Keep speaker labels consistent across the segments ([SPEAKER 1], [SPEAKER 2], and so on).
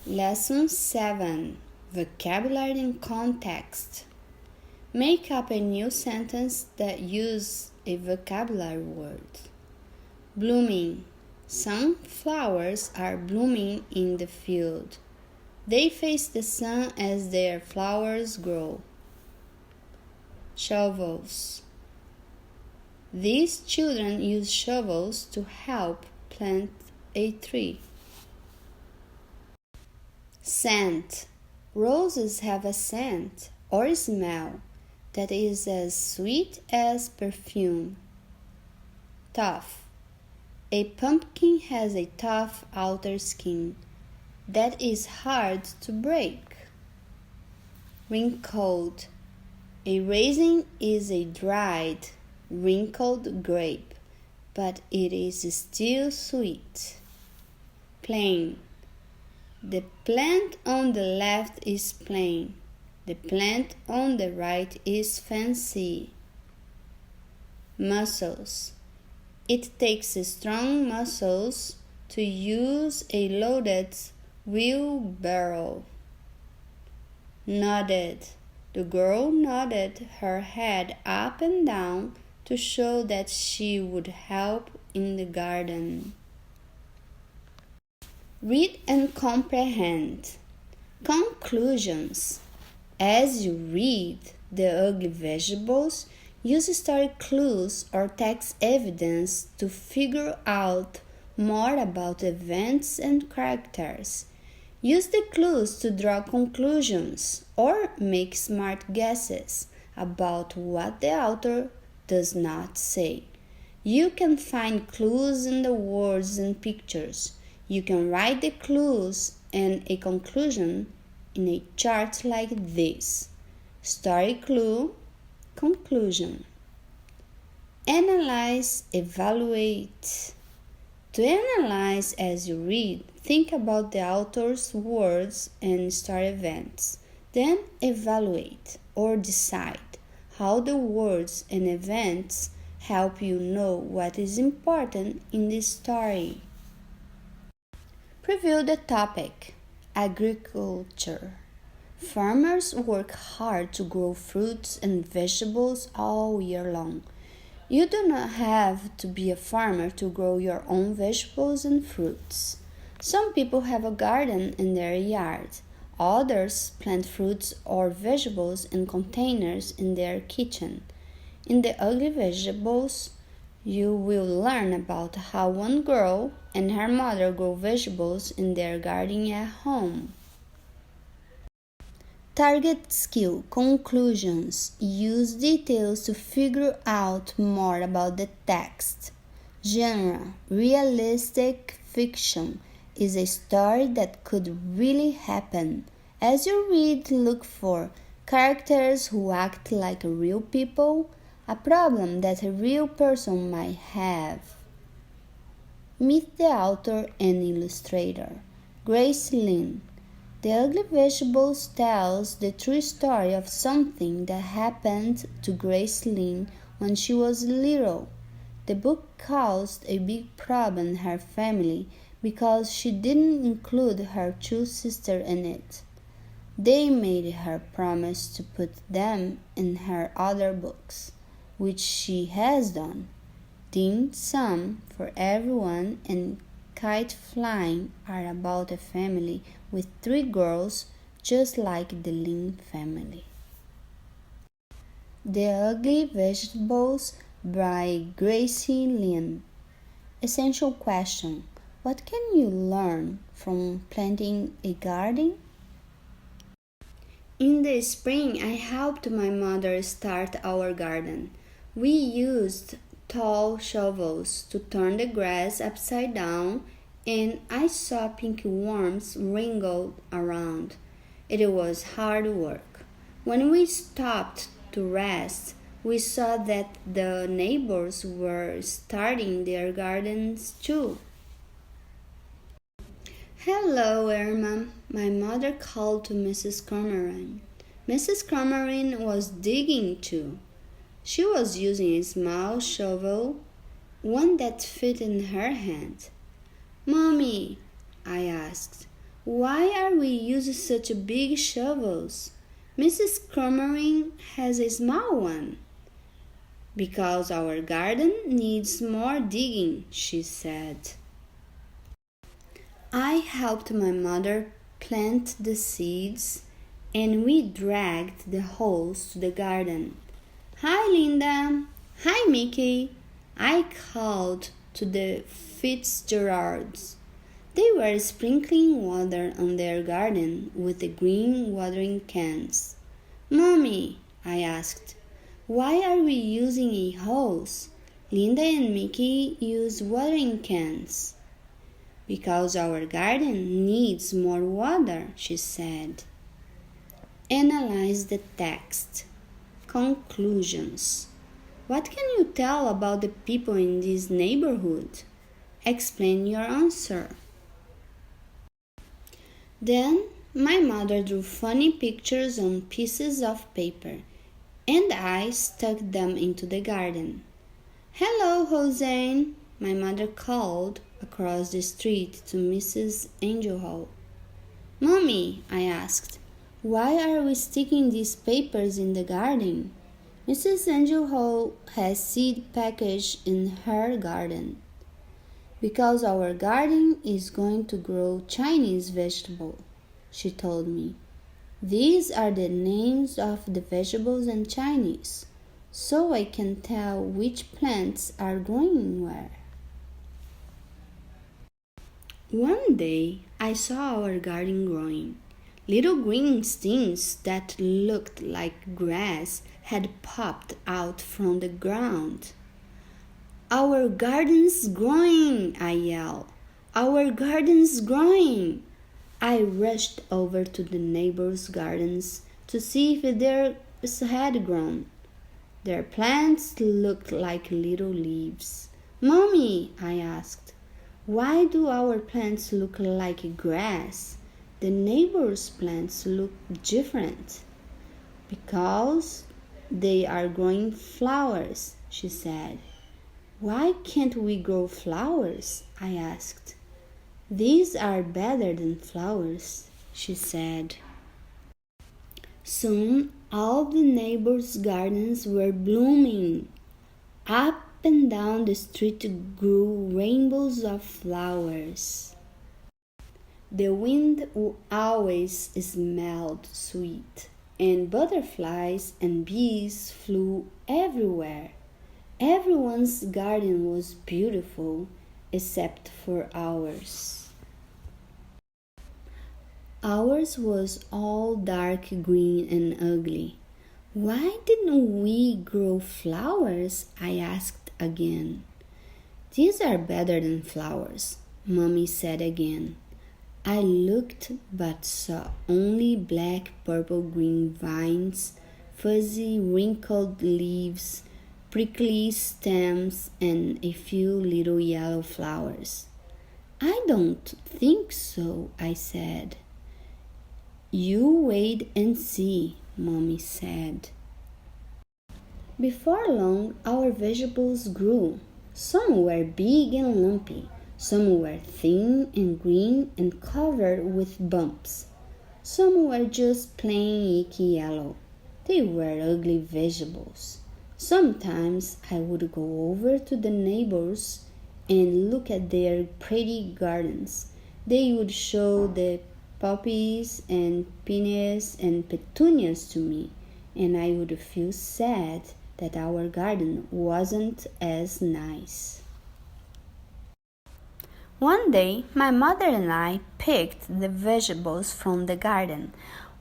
[SPEAKER 1] Lesson 7. Vocabulary and Context. Make up a new sentence that uses a vocabulary word. Blooming. Some flowers are blooming in the field. They face the sun as their flowers grow. Shovels. These children use shovels to help plant a tree. Scent. Roses have a scent or smell that is as sweet as perfume. Tough. A pumpkin has a tough outer skin that is hard to break. Wrinkled. A raisin is a dried, wrinkled grape, but it is still sweet. Plain. The plant on the left is plain. The plant on the right is fancy. Muscles. It takes strong muscles to use a loaded wheelbarrow. Nodded. The girl nodded her head up and down to show that she would help in the garden. Read and comprehend. Conclusions. As you read The Ugly Vegetables, use story clues or text evidence to figure out more about events and characters. Use the clues to draw conclusions or make smart guesses about what the author does not say. You can find clues in the words and pictures. You can write the clues and a conclusion in a chart like this. Story clue, conclusion. Analyze, evaluate. To analyze as you read, think about the author's words and story events. Then evaluate or decide how the words and events help you know what is important in the story. Preview the topic. Agriculture. Farmers work hard to grow fruits and vegetables all year long. You do not have to be a farmer to grow your own vegetables and fruits. Some people have a garden in their yard. Others plant fruits or vegetables in containers in their kitchen. In The Ugly Vegetables, you will learn about how one girl and her mother grow vegetables in their garden at home. Target skill. Conclusions. Use details to figure out more about the text. Genre. Realistic fiction is a story that could really happen. As you read, look for characters who act like real people, a problem that a real person might have. Meet the author and illustrator. Grace Lynn. The Ugly Vegetables tells the true story of something that happened to Grace Lynn when she was little. The book caused a big problem in her family because she didn't include her two sisters in it. They made her promise to put them in her other books, which she has done. Dim Sum for Everyone and Kite Flying are about a family with 3 girls just like the Lynn family. The Ugly Vegetables by Gracie Lynn. Essential question. What can you learn from planting a garden? In the spring, I helped my mother start our garden. We used tall shovels to turn the grass upside down, and I saw pink worms wriggle around. It was hard work. When we stopped to rest, we saw that the neighbors were starting their gardens too. "Hello, Irma," my mother called to Mrs. Cormoran. Mrs. Cormoran was digging too. She was using a small shovel, one that fit in her hand. "Mommy," I asked, Why are we using such big shovels? Mrs. Cromering has a small one. Because our garden needs more digging, she said. I helped my mother plant the seeds and we dragged the holes to the garden. Hi, Linda. Hi, Mickey. I called to the Fitzgeralds. They were sprinkling water on their garden with the green watering cans. Mommy, I asked, why are we using a hose? Linda and Mickey use watering cans. Because our garden needs more water, she said. Analyze the text. Conclusions. What can you tell about the people in this neighborhood? Explain your answer. Then my mother drew funny pictures on pieces of paper, and I stuck them into the garden. Hello, Hosein, my mother called across the street to Mrs. Angelhall. Mommy, I asked, why are we sticking these papers in the garden? Mrs. Angelhall has seed package in her garden. Because our garden is going to grow Chinese vegetable, she told me. These are the names of the vegetables in Chinese, so I can tell which plants are growing where. One day I saw our garden growing. Little green stems that looked like grass had popped out from the ground. Our garden's growing, I yelled. Our garden's growing. I rushed over to the neighbors' gardens to see if theirs had grown. Their plants looked like little leaves. Mommy, I asked, why do our plants look like grass? The neighbors' plants look different. Because they are growing flowers, she said. Why can't we grow flowers? I asked. These are better than flowers, she said. Soon all the neighbors' gardens were blooming. Up and down the street grew rainbows of flowers. The wind always smelled sweet, and butterflies and bees flew everywhere. Everyone's garden was beautiful except for ours. Ours was all dark green and ugly. Why didn't we grow flowers? I asked again. These are better than flowers, Mommy said again. I looked but saw only black, purple, green vines, fuzzy, wrinkled leaves, prickly stems, and a few little yellow flowers. I don't think so, I said. You wait and see, Mommy said. Before long, our vegetables grew. Some were big and lumpy. Some were thin and green and covered with bumps. Some were just plain icky yellow. They were ugly vegetables. Sometimes I would go over to the neighbors and look at their pretty gardens. They would show the poppies and peonies and petunias to me, and I would feel sad that our garden wasn't as nice. One day, my mother and I picked the vegetables from the garden.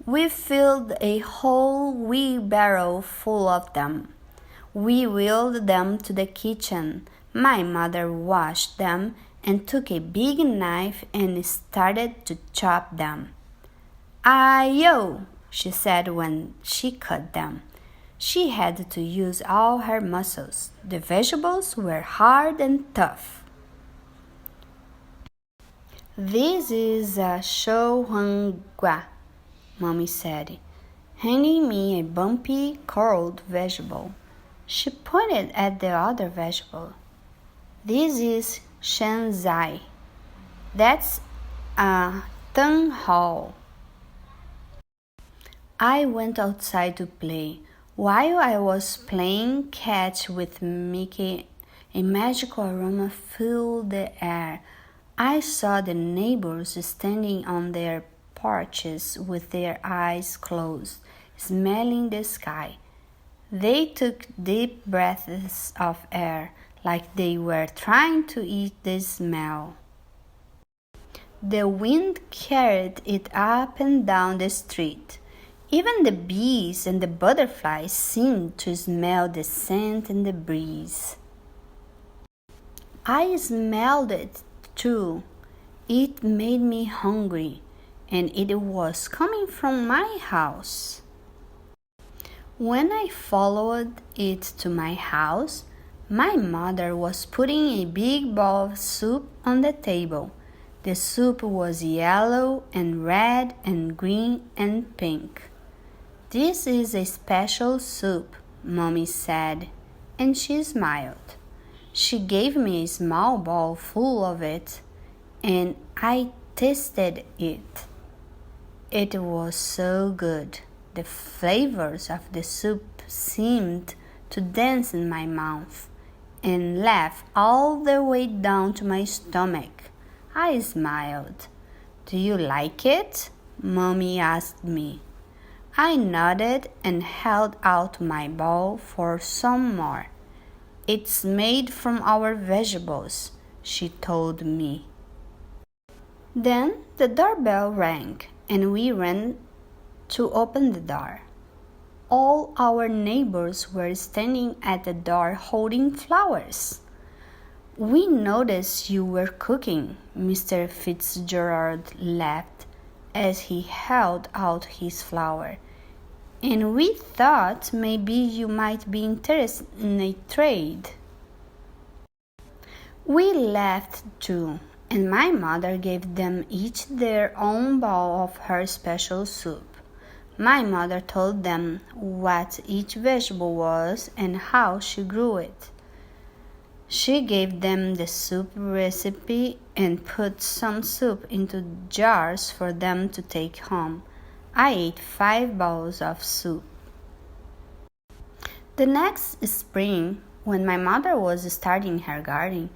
[SPEAKER 1] We filled a whole wheelbarrow full of them. We wheeled them to the kitchen. My mother washed them and took a big knife and started to chop them. "Ayo," she said when she cut them. She had to use all her muscles. The vegetables were hard and tough. "This is a shohangua," Mommy said, handing me a bumpy, curled vegetable. She pointed at the other vegetable. "This is shanzai. That's a Town hall. I went outside to play. While I was playing catch with Mickey, a magical aroma filled the air. I saw the neighbors standing on their porches with their eyes closed, smelling the sky. They took deep breaths of air, like they were trying to eat the smell. The wind carried it up and down the street. Even the bees and the butterflies seemed to smell the scent and the breeze. I smelled it too. It made me hungry, and it was coming from my house. When I followed it to my house, my mother was putting a big bowl of soup on the table. The soup was yellow and red and green and pink. "This is a special soup," Mommy said, and she smiled. She gave me a small bowl full of it, and I tasted it. It was so good. The flavors of the soup seemed to dance in my mouth and laugh all the way down to my stomach. I smiled. "Do you like it?" Mommy asked me. I nodded and held out my bowl for some more. "It's made from our vegetables," she told me. Then the doorbell rang, and we ran to open the door. All our neighbors were standing at the door holding flowers. "We noticed you were cooking," Mr. Fitzgerald laughed as he held out his flower, "and we thought maybe you might be interested in a trade." We laughed too, and my mother gave them each their own bowl of her special soup. My mother told them what each vegetable was and how she grew it. She gave them the soup recipe and put some soup into jars for them to take home. I ate 5 bowls of soup. The next spring, when my mother was starting her garden,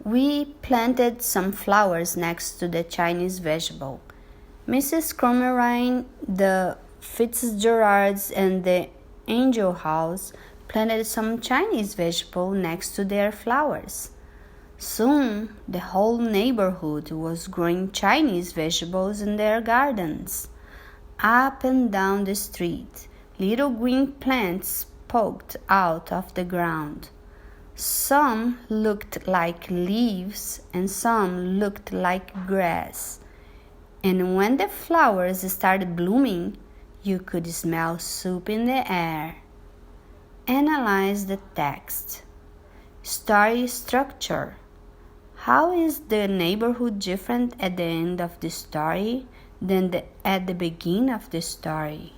[SPEAKER 1] we planted some flowers next to the Chinese vegetable. Mrs. Cromerine, the Fitzgeralds, and the Angel House planted some Chinese vegetable next to their flowers. Soon, the whole neighborhood was growing Chinese vegetables in their gardens. Up and down the street, little green plants poked out of the ground. Some looked like leaves and some looked like grass. And when the flowers started blooming, you could smell soup in the air. Analyze the text. Story structure. How is the neighborhood different at the end of the story than at the beginning of the story?